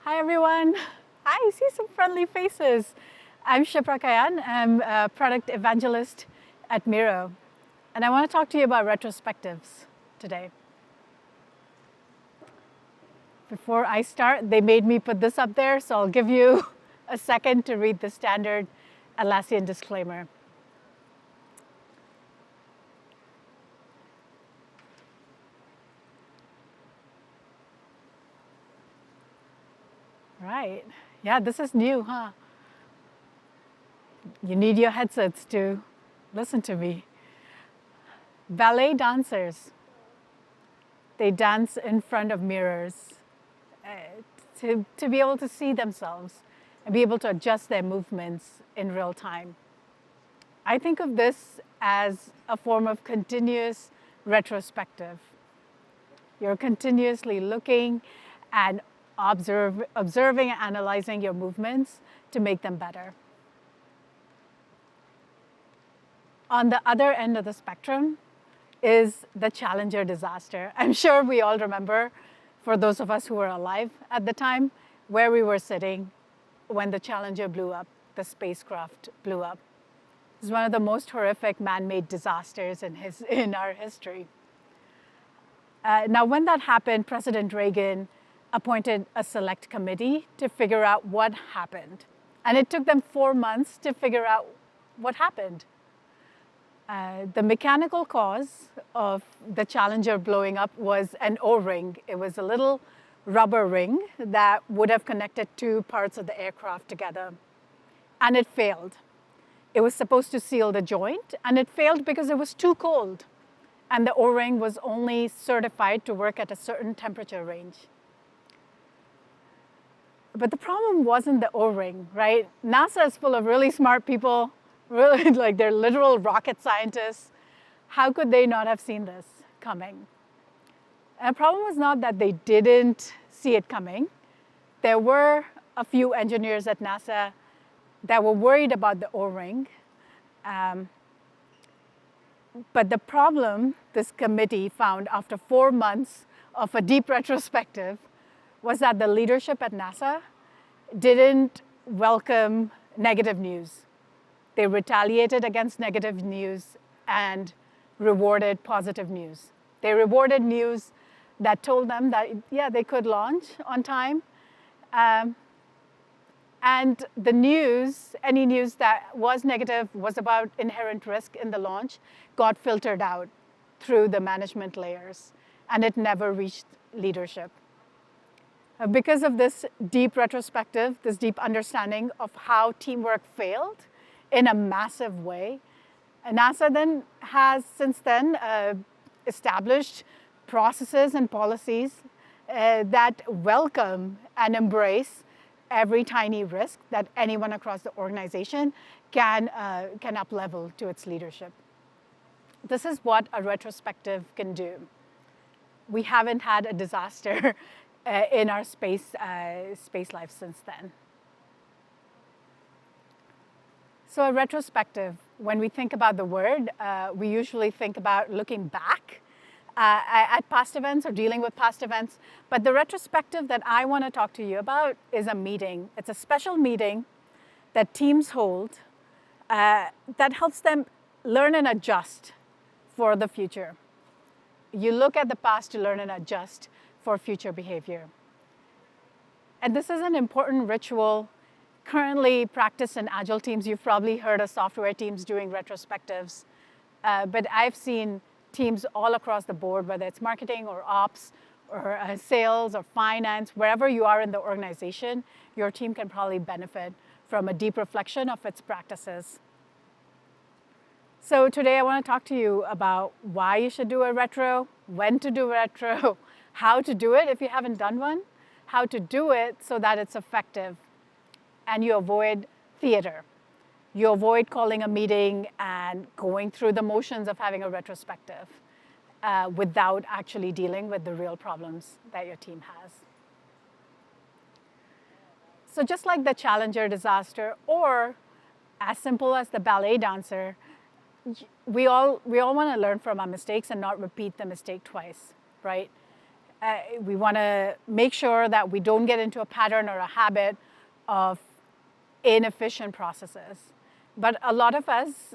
Hi, everyone. Hi, I see some friendly faces. I'm Shipra Kayan. I'm a product evangelist at Miro. And I want to talk to you about retrospectives today. Before I start, they made me put this up there, so I'll give you a second to read the standard Atlassian disclaimer. Right. Yeah, this is new, huh? You need your headsets to listen to me. Ballet dancers, they dance in front of mirrors to be able to see themselves and be able to adjust their movements in real time. I think of this as a form of continuous retrospective. You're continuously looking and observing and analyzing your movements to make them better. On the other end of the spectrum is the Challenger disaster. I'm sure we all remember, for those of us who were alive at the time, where we were sitting when the Challenger blew up, the spacecraft blew up. It's one of the most horrific man-made disasters in our history. Now, when that happened, President Reagan appointed a select committee to figure out what happened. And it took them 4 months to figure out what happened. The mechanical cause of the Challenger blowing up was an O-ring. It was a little rubber ring that would have connected two parts of the aircraft together. And it failed. It was supposed to seal the joint, and it failed because it was too cold. And the O-ring was only certified to work at a certain temperature range. But the problem wasn't the O-ring, right? NASA is full of really smart people, really like they're literal rocket scientists. How could they not have seen this coming? And the problem was not that they didn't see it coming. There were a few engineers at NASA that were worried about the O-ring. But the problem this committee found after 4 months of a deep retrospective was that the leadership at NASA didn't welcome negative news. They retaliated against negative news and rewarded positive news. They rewarded news that told them that, yeah, they could launch on time. And the news, any news that was negative, was about inherent risk in the launch, got filtered out through the management layers, and it never reached leadership. Because of this deep retrospective, this deep understanding of how teamwork failed in a massive way, NASA then has since then established processes and policies that welcome and embrace every tiny risk that anyone across the organization can up-level to its leadership. This is what a retrospective can do. We haven't had a disaster in our space life since then. So a retrospective, when we think about the word, we usually think about looking back at past events or dealing with past events. But the retrospective that I want to talk to you about is a meeting. It's a special meeting that teams hold that helps them learn and adjust for the future. You look at the past to learn and adjust for future behavior. And this is an important ritual currently practiced in Agile teams. You've probably heard of software teams doing retrospectives. But I've seen teams all across the board, whether it's marketing or ops or sales or finance, wherever you are in the organization, your team can probably benefit from a deep reflection of its practices. So today I want to talk to you about why you should do a retro, when to do a retro, how to do it if you haven't done one, how to do it so that it's effective, and you avoid theater. You avoid calling a meeting and going through the motions of having a retrospective without actually dealing with the real problems that your team has. So just like the Challenger disaster, or as simple as the ballet dancer, we all want to learn from our mistakes and not repeat the mistake twice, right? We want to make sure that we don't get into a pattern or a habit of inefficient processes. But a lot of us,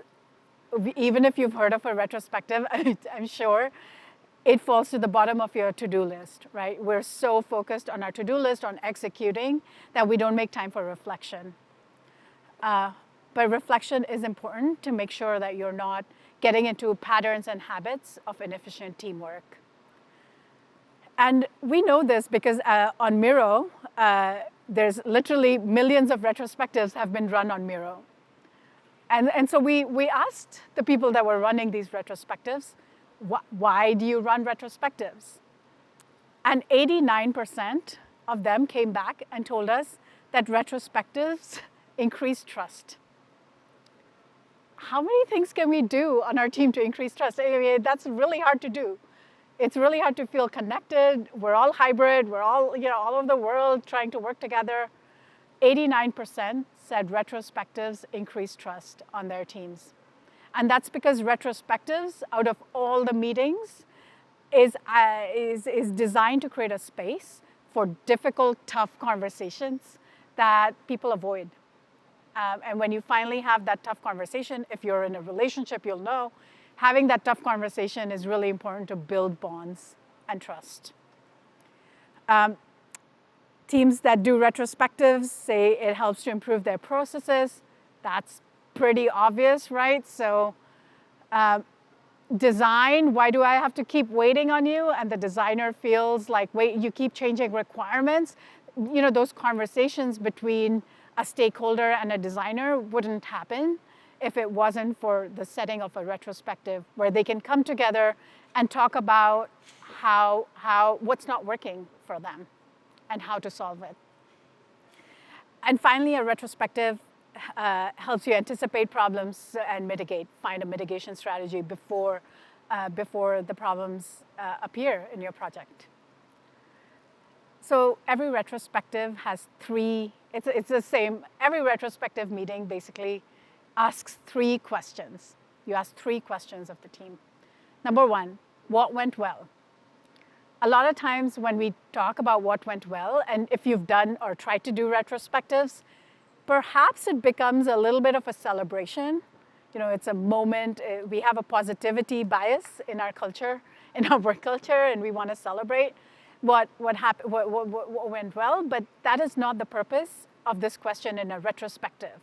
even if you've heard of a retrospective, I'm sure it falls to the bottom of your to-do list, right? We're so focused on our to-do list, on executing, that we don't make time for reflection. But reflection is important to make sure that you're not getting into patterns and habits of inefficient teamwork. And we know this because on Miro, there's literally millions of retrospectives have been run on Miro. And so we asked the people that were running these retrospectives, why do you run retrospectives? And 89% of them came back and told us that retrospectives increase trust. How many things can we do on our team to increase trust? I mean, that's really hard to do. It's really hard to feel connected. We're all hybrid. We're all, all over the world trying to work together. 89% said retrospectives increase trust on their teams. And that's because retrospectives, out of all the meetings, is designed to create a space for difficult, tough conversations that people avoid. And when you finally have that tough conversation, if you're in a relationship, you'll know, having that tough conversation is really important to build bonds and trust. Teams that do retrospectives say it helps to improve their processes. That's pretty obvious, right? So design, why do I have to keep waiting on you? And the designer feels like, wait, you keep changing requirements. Those conversations between a stakeholder and a designer wouldn't happen if it wasn't for the setting of a retrospective where they can come together and talk about what's not working for them and how to solve it. And finally, a retrospective helps you anticipate problems and find a mitigation strategy before the problems appear in your project. So every retrospective has it's the same, every retrospective meeting basically asks 3 questions. You ask 3 questions of the team. Number 1, what went well? A lot of times when we talk about what went well, and if you've done or tried to do retrospectives, perhaps it becomes a little bit of a celebration. It's a moment. We have a positivity bias in our culture, in our work culture, and we want to celebrate what went well, but that is not the purpose of this question in a retrospective.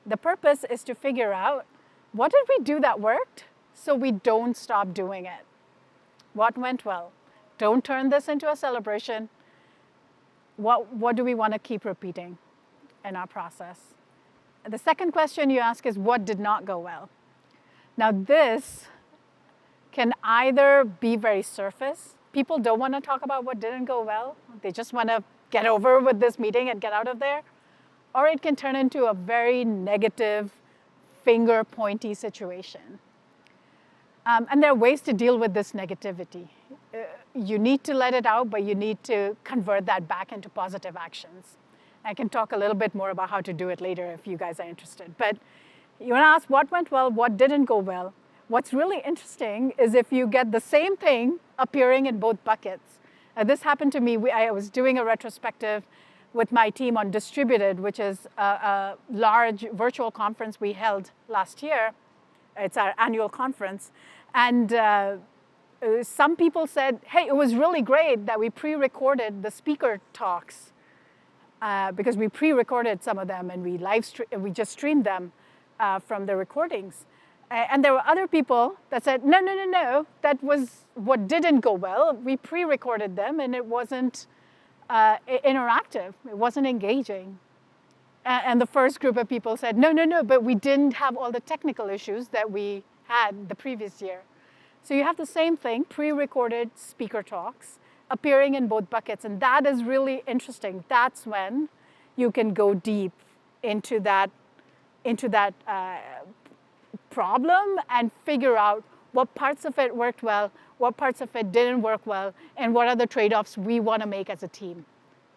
The purpose is to figure out, what did we do that worked so we don't stop doing it? What went well? Don't turn this into a celebration. What do we want to keep repeating in our process? The second question you ask is, what did not go well? Now this can either be very surface. People don't want to talk about what didn't go well. They just want to get over with this meeting and get out of there. Or it can turn into a very negative, finger-pointy situation. And there are ways to deal with this negativity. You need to let it out, but you need to convert that back into positive actions. I can talk a little bit more about how to do it later if you guys are interested. But you want to ask what went well, what didn't go well. What's really interesting is if you get the same thing appearing in both buckets. This happened to me. I was doing a retrospective with my team on Distributed, which is a large virtual conference we held last year. It's our annual conference. And some people said, hey, it was really great that we pre-recorded the speaker talks because we pre-recorded some of them and we just streamed them from the recordings. And there were other people that said, no, that was what didn't go well. We pre-recorded them and it wasn't interactive. It wasn't engaging. And the first group of people said, no, but we didn't have all the technical issues that we had the previous year. So you have the same thing, pre-recorded speaker talks appearing in both buckets. And that is really interesting. That's when you can go deep into that problem and figure out what parts of it worked well, what parts of it didn't work well, and what are the trade-offs we want to make as a team.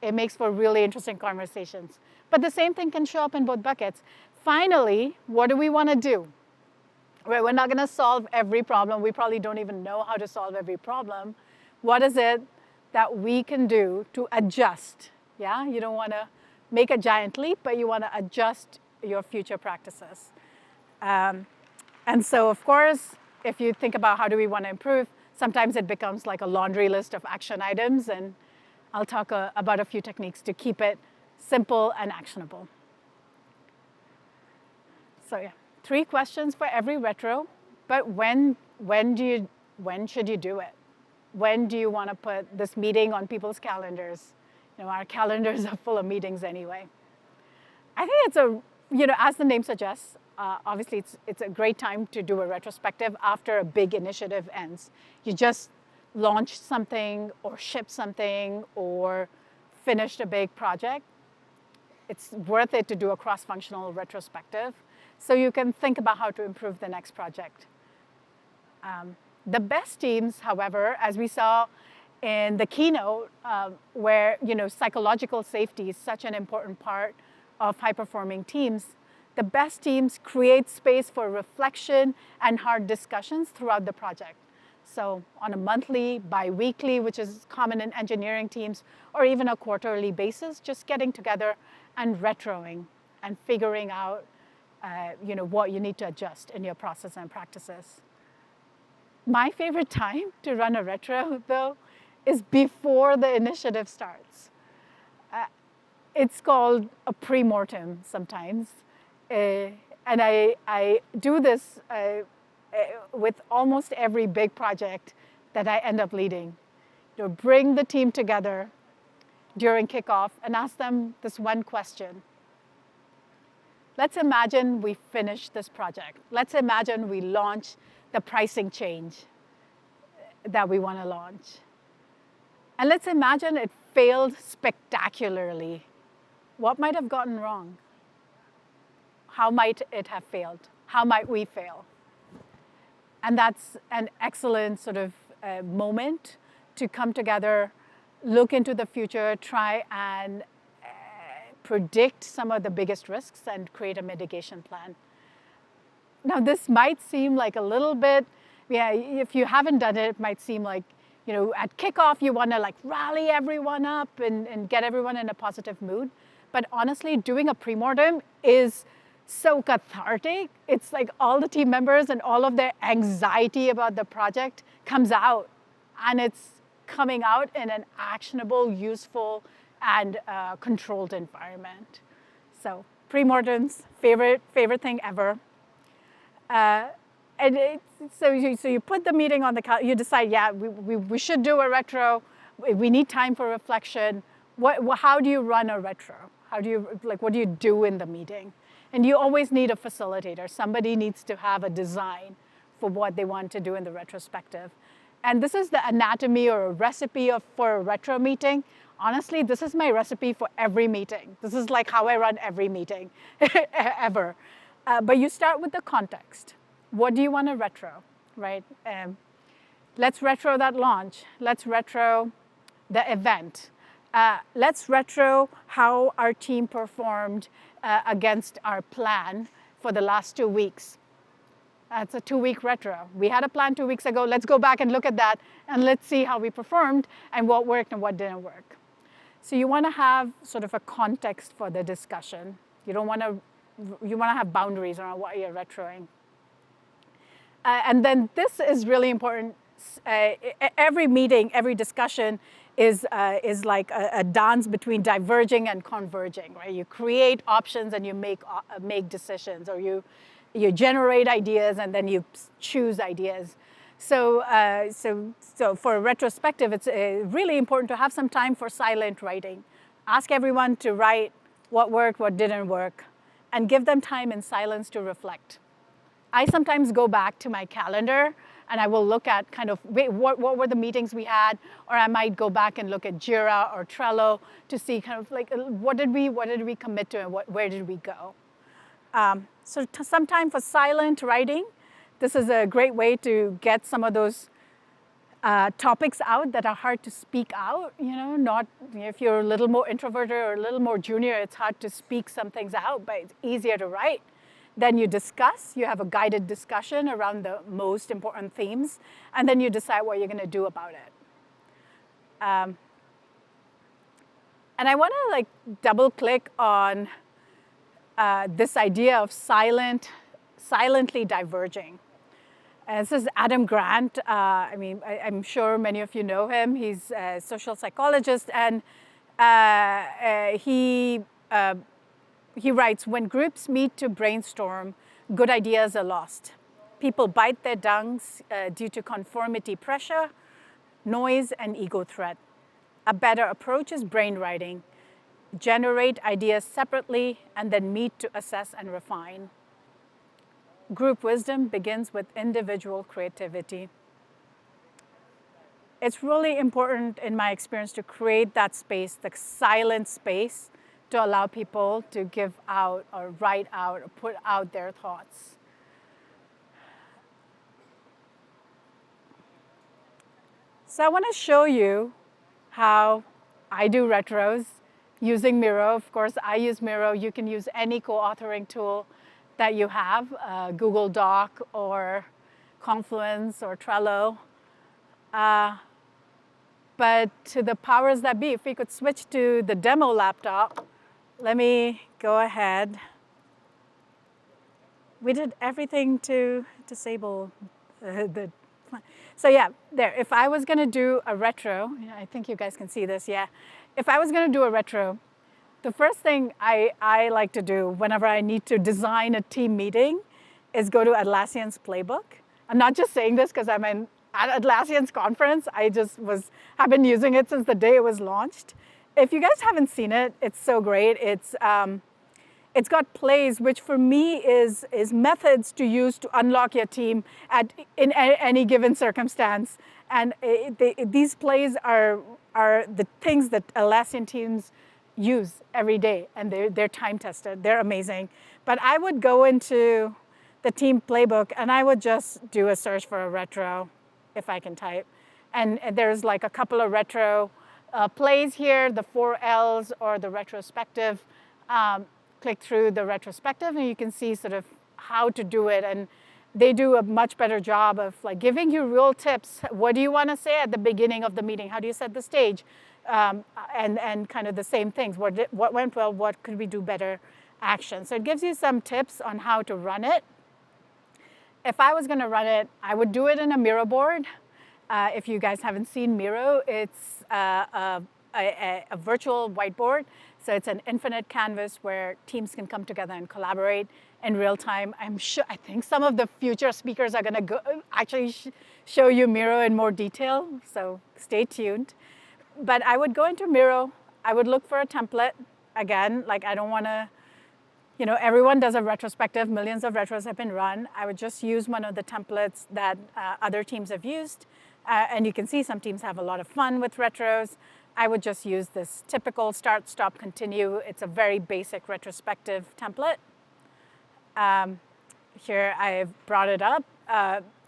It makes for really interesting conversations. But the same thing can show up in both buckets. Finally, what do we want to do? We're not going to solve every problem. We probably don't even know how to solve every problem. What is it that we can do to adjust. Yeah, you don't want to make a giant leap, but you want to adjust your future practices. And so, of course, if you think about how do we want to improve, sometimes it becomes like a laundry list of action items, and I'll talk about a few techniques to keep it simple and actionable. So yeah, 3 questions for every retro, but when should you do it? When do you want to put this meeting on people's calendars? Our calendars are full of meetings anyway. I think it's as the name suggests, obviously it's a great time to do a retrospective after a big initiative ends. You just launched something or shipped something or finished a big project. It's worth it to do a cross-functional retrospective so you can think about how to improve the next project. The best teams, however, as we saw in the keynote, where psychological safety is such an important part of high-performing teams, the best teams create space for reflection and hard discussions throughout the project. So on a monthly, bi-weekly, which is common in engineering teams, or even a quarterly basis, just getting together and retroing and figuring out what you need to adjust in your process and practices. My favorite time to run a retro, though, is before the initiative starts. It's called a pre-mortem sometimes. And I do this with almost every big project that I end up leading. Bring the team together during kickoff and ask them this one question. Let's imagine we finish this project. Let's imagine we launch the pricing change that we want to launch. And let's imagine it failed spectacularly. What might have gotten wrong? How might it have failed? How might we fail? And that's an excellent sort of moment to come together, look into the future, try and predict some of the biggest risks and create a mitigation plan. Now, this might seem like a little bit, if you haven't done it, it might seem like, at kickoff, you want to rally everyone up and get everyone in a positive mood. But honestly, doing a pre-mortem is so cathartic. It's like all the team members and all of their anxiety about the project comes out, and it's coming out in an actionable, useful, and controlled environment. So pre-mortems, favorite thing ever. So you put the meeting on the calendar, you decide, yeah, we should do a retro. We need time for reflection. How do you run a retro? What do you do in the meeting? And you always need a facilitator. Somebody needs to have a design for what they want to do in the retrospective. And this is the anatomy or a recipe for a retro meeting. Honestly, this is my recipe for every meeting. This is like how I run every meeting ever. But you start with the context. What do you want to retro, right? Let's retro that launch. Let's retro the event. Let's retro how our team performed against our plan for the last 2 weeks. It's a 2-week retro. We had a plan 2 weeks ago. Let's go back and look at that, and let's see how we performed and what worked and what didn't work. So you want to have sort of a context for the discussion. You want to have boundaries around what you're retroing. And then this is really important. Every meeting, every discussion is like a dance between diverging and converging, right? You create options and you make decisions, or you generate ideas and then you choose ideas. So for a retrospective, it's really important to have some time for silent writing. Ask everyone to write what worked, what didn't work, and give them time in silence to reflect. I sometimes go back to my calendar and I will look at kind of, what were the meetings we had? Or I might go back and look at Jira or Trello to see kind of like, what did we commit to and where did we go? So some time for silent writing. This is a great way to get some of those topics out that are hard to speak out. If you're a little more introverted or a little more junior, it's hard to speak some things out, but it's easier to write. Then you discuss, you have a guided discussion around the most important themes, and then you decide what you're going to do about it. And I want to like double click on this idea of silently diverging. And this is Adam Grant. I mean, I'm sure many of you know him. He's a social psychologist, and he writes, when groups meet to brainstorm, good ideas are lost. People bite their tongues due to conformity pressure, noise, and ego threat. A better approach is brainwriting. Generate ideas separately and then meet to assess and refine. Group wisdom begins with individual creativity. It's really important in my experience to create that space, the silent space, to allow people to give out or write out or put out their thoughts. So I want to show you how I do retros using Miro. Of course, I use Miro. You can use any co-authoring tool that you have, Google Doc or Confluence or Trello. But to the powers that be, if we could switch to the demo laptop, let me go ahead. We did everything to disable the. So yeah, there. If I was going to do a retro, I think you guys can see this, yeah. If I was going to do a retro, the first thing I like to do whenever I need to design a team meeting is go to Atlassian's playbook. I'm not just saying this because I'm at Atlassian's conference. I've been using it since the day it was launched. If you guys haven't seen it, it's so great. It's got plays, which for me is methods to use to unlock your team in any given circumstance. And these plays are the things that Atlassian teams use every day, and they're time tested. They're amazing. But I would go into the team playbook, and I would just do a search for a retro, if I can type. And there's like a couple of retro plays here, the 4 Ls or the retrospective. Click through the retrospective, and you can see sort of how to do it. And they do a much better job of like giving you real tips. What do you want to say at the beginning of the meeting? How do you set the stage? And kind of the same things. What went well? What could we do better? Action. So it gives you some tips on how to run it. If I was going to run it, I would do it in a Miro board. If you guys haven't seen Miro, it's a virtual whiteboard. So it's an infinite canvas where teams can come together and collaborate in real time. I think some of the future speakers are going to actually show you Miro in more detail. So stay tuned. But I would go into Miro. I would look for a template. Again, like I don't want to, everyone does a retrospective. Millions of retros have been run. I would just use one of the templates that other teams have used. And you can see some teams have a lot of fun with retros. I would just use this typical start, stop, continue. It's a very basic retrospective template. Here I've brought it up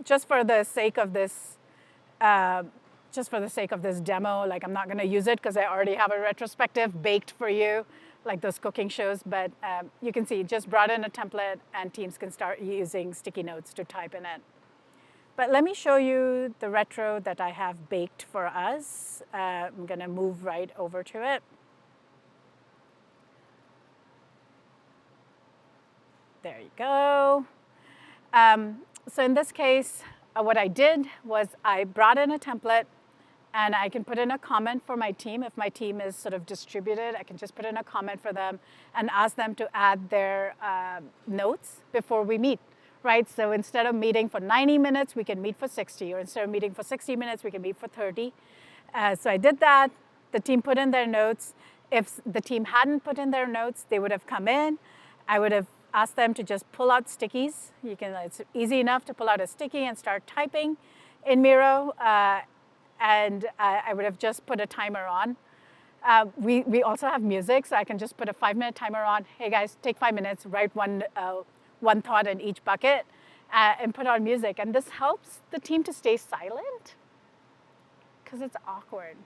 just for the sake of this. Just for the sake of this demo, like I'm not going to use it because I already have a retrospective baked for you, like those cooking shows. But you can see, just brought in a template, and teams can start using sticky notes to type in it. But let me show you the retro that I have baked for us. I'm going to move right over to it. There you go. So in this case, what I did was I brought in a template, and I can put in a comment for my team. If my team is sort of distributed, I can just put in a comment for them and ask them to add their notes before we meet. Right, so instead of meeting for 90 minutes, we can meet for 60, or instead of meeting for 60 minutes, we can meet for 30. So I did that. The team put in their notes. If the team hadn't put in their notes, they would have come in. I would have asked them to just pull out stickies. It's easy enough to pull out a sticky and start typing in Miro. And I would have just put a timer on. We also have music, so I can just put a 5-minute timer on. Hey guys, take 5 minutes, write one thought in each bucket, and put on music. And this helps the team to stay silent because it's awkward.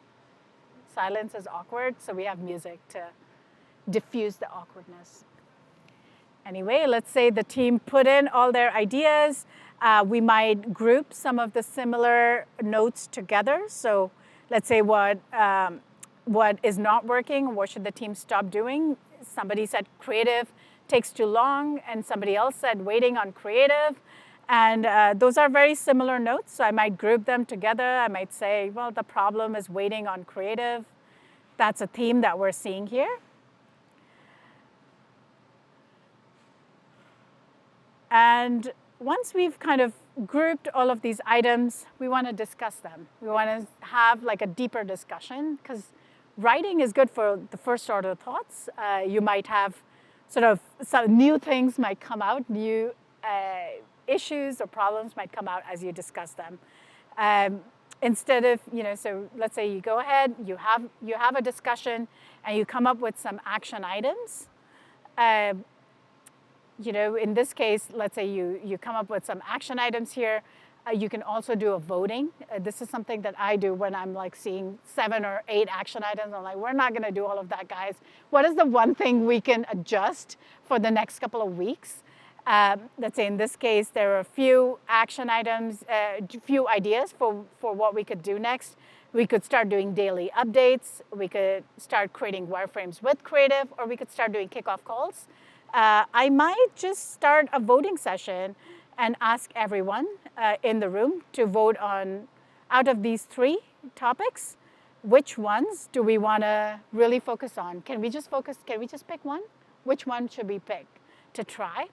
Silence is awkward, so we have music to diffuse the awkwardness. Anyway, let's say the team put in all their ideas. We might group some of the similar notes together. So let's say what is not working, what should the team stop doing. Somebody said creative takes too long, and somebody else said waiting on creative. And those are very similar notes, so I might group them together. I might say, well, the problem is waiting on creative. That's a theme that we're seeing here. And once we've kind of grouped all of these items, we want to discuss them. We want to have like a deeper discussion, because writing is good for the first order thoughts. You might have sort of some new things might come out, new issues or problems might come out as you discuss them. Instead of, so let's say you go ahead, you have a discussion, and you come up with some action items. In this case, let's say you come up with some action items here. You can also do a voting. This is something that I do when I'm like seeing 7 or 8 action items. I'm like, we're not going to do all of that, guys. What is the one thing we can adjust for the next couple of weeks? Let's say in this case, there are a few action items, few ideas for what we could do next. We could start doing daily updates. We could start creating wireframes with creative, or we could start doing kickoff calls. I might just start a voting session and ask everyone in the room to vote on, out of these 3 topics, which ones do we want to really focus on? Can we just pick one? Which one should we pick to try?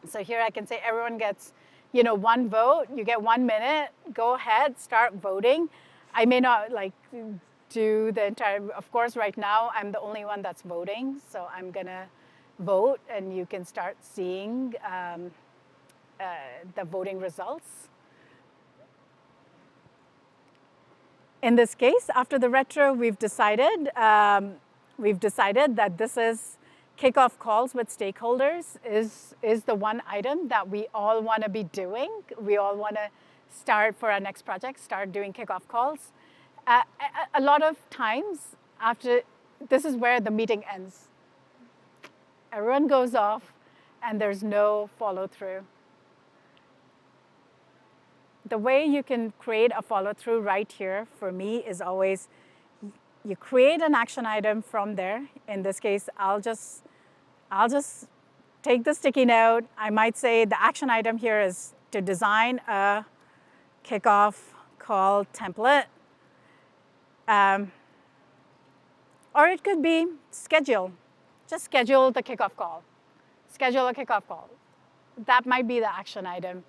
So here I can say everyone gets, 1 vote. You get 1 minute. Go ahead, start voting. I may not do the entire, of course, right now I'm the only one that's voting, so I'm gonna vote, and you can start seeing the voting results. In this case, after the retro, we've decided that this is kickoff calls with stakeholders is the one item that we all want to be doing. We all want to start for our next project, start doing kickoff calls. A lot of times after, this is where the meeting ends. Everyone goes off, and there's no follow-through. The way you can create a follow-through right here, for me, is always you create an action item from there. In this case, I'll just take the sticky note. I might say the action item here is to design a kickoff call template. Or it could be schedule. Just schedule the kickoff call. Schedule a kickoff call. That might be the action item.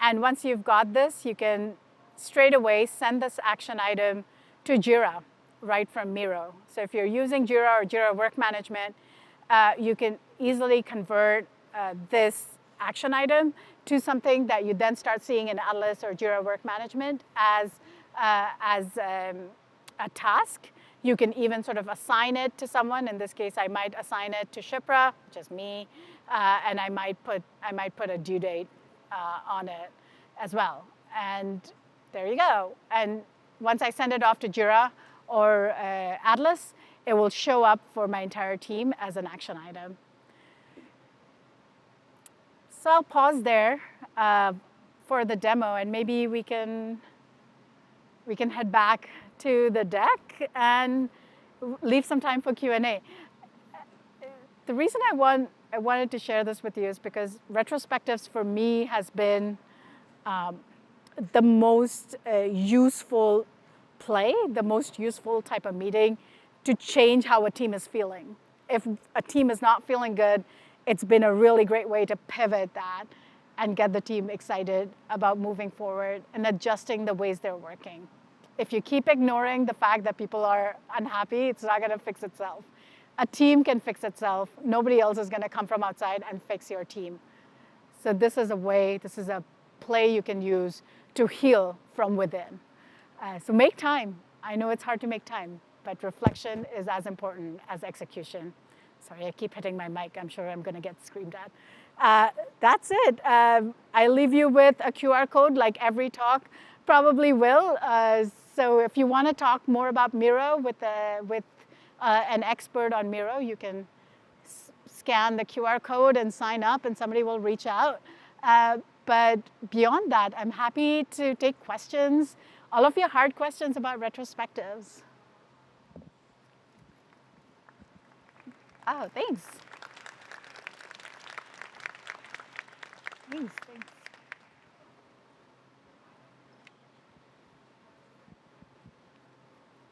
And once you've got this, you can straight away send this action item to Jira right from Miro. So if you're using Jira or Jira Work Management, you can easily convert this action item to something that you then start seeing in Atlas or Jira Work Management as a task. You can even sort of assign it to someone. In this case, I might assign it to Shipra, which is me, and I might put a due date on it as well. And there you go. And once I send it off to Jira or Atlas, it will show up for my entire team as an action item. So I'll pause there for the demo, and maybe we can head back to the deck and leave some time for Q&A. The reason I wanted to share this with you is because retrospectives for me has been the most useful play, the most useful type of meeting to change how a team is feeling. If a team is not feeling good, it's been a really great way to pivot that and get the team excited about moving forward and adjusting the ways they're working. If you keep ignoring the fact that people are unhappy, it's not going to fix itself. A team can fix itself. Nobody else is going to come from outside and fix your team. So this is a play you can use to heal from within. So make time. I know it's hard to make time, but reflection is as important as execution. Sorry, I keep hitting my mic. I'm sure I'm going to get screamed at. That's it. I leave you with a QR code like every talk probably will. So if you want to talk more about Miro with an expert on Miro, you can scan the QR code and sign up, and somebody will reach out. But beyond that, I'm happy to take questions all of your hard questions about retrospectives. Oh, thanks. Thanks.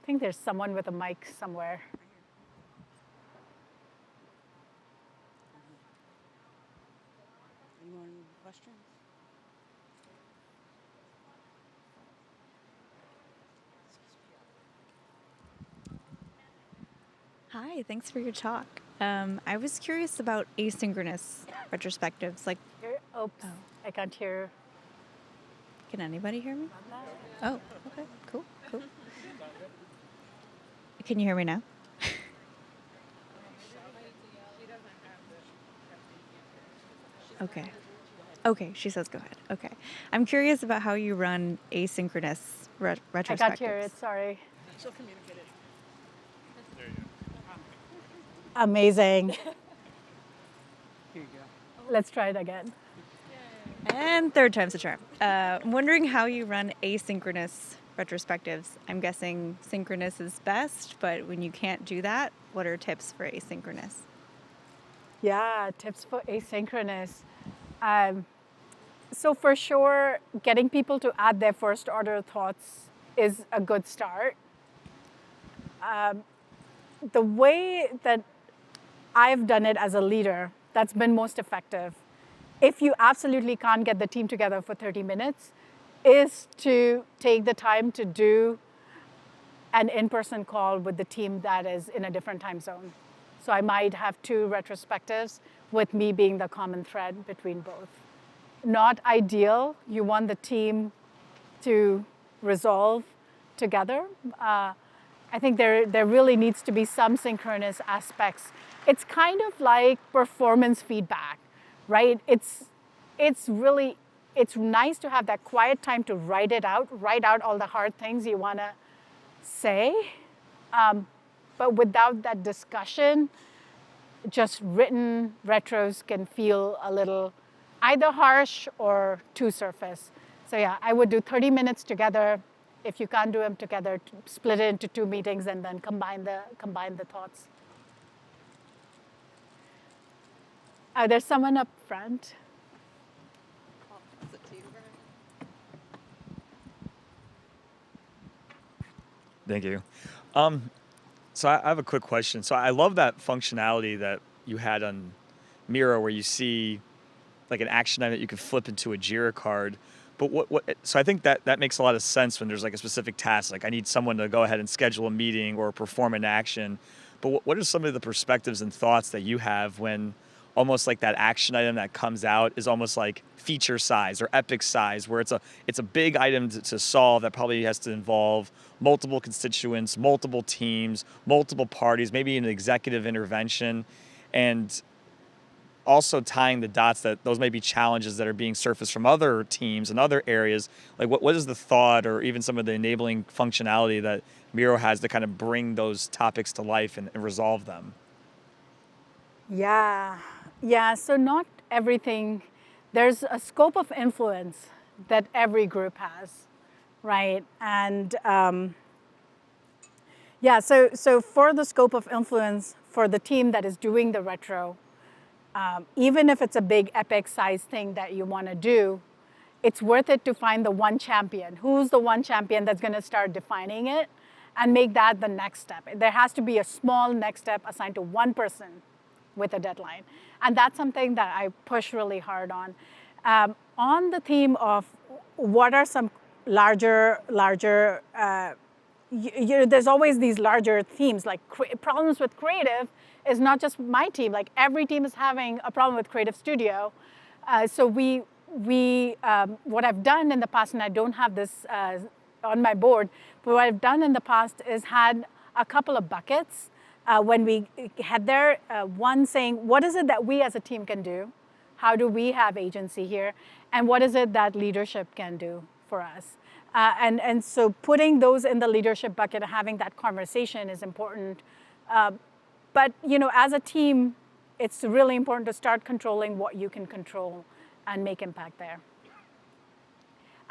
I think there's someone with a mic somewhere. Any more questions? Hi, thanks for your talk. I was curious about asynchronous retrospectives. Like, Oops, I can't hear. can anybody hear me? Oh, okay, cool. Can you hear me now? Okay, she says go ahead. Okay. I'm curious about how you run asynchronous retrospectives. I can't hear it, sorry. She'll communicate it. Amazing. Here you go. Let's try it again. And third time's a charm. I'm wondering how you run asynchronous retrospectives. I'm guessing synchronous is best, but when you can't do that, what are tips for asynchronous? Yeah, tips for asynchronous. So for sure, getting people to add their first order thoughts is a good start. The way that I've done it as a leader that's been most effective, if you absolutely can't get the team together for 30 minutes, is to take the time to do an in-person call with the team that is in a different time zone. So I might have 2 retrospectives with me being the common thread between both. Not ideal. You want the team to resolve together. I think there really needs to be some synchronous aspects. It's kind of like performance feedback, right? It's nice to have that quiet time to write out all the hard things you want to say. But without that discussion, just written retros can feel a little either harsh or too surface. So yeah, I would do 30 minutes together. If you can't do them together, split it into 2 meetings and then combine the thoughts. There's someone up front. Thank you. So I have a quick question. So I love that functionality that you had on Miro where you see like an action item that you can flip into a Jira card. But so I think that makes a lot of sense when there's like a specific task, like I need someone to go ahead and schedule a meeting or perform an action. But what are some of the perspectives and thoughts that you have when almost like that action item that comes out is almost like feature size or epic size, where it's a big item to solve that probably has to involve multiple constituents, multiple teams, multiple parties, maybe an executive intervention, and also tying the dots that those may be challenges that are being surfaced from other teams and other areas. Like what is the thought or even some of the enabling functionality that Miro has to kind of bring those topics to life and resolve them? Yeah, so not everything, there's a scope of influence that every group has, right? And so for the scope of influence for the team that is doing the retro, even if it's a big epic size thing that you want to do, it's worth it to find the one champion. Who's the one champion that's going to start defining it and make that the next step? There has to be a small next step assigned to one person with a deadline. And that's something that I push really hard on. On the theme of what are some larger there's always these larger themes, like problems with creative is not just my team. Like every team is having a problem with Creative Studio. So what I've done in the past, and I don't have this on my board, but what I've done in the past is had a couple of buckets when we had there. One saying, what is it that we as a team can do? How do we have agency here? And what is it that leadership can do for us? And so putting those in the leadership bucket and having that conversation is important. But as a team, it's really important to start controlling what you can control and make impact there.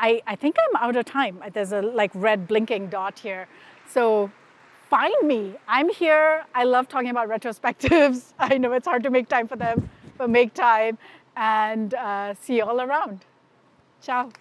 I think I'm out of time. There's a like red blinking dot here. So find me. I'm here. I love talking about retrospectives. I know it's hard to make time for them, but make time and see you all around. Ciao.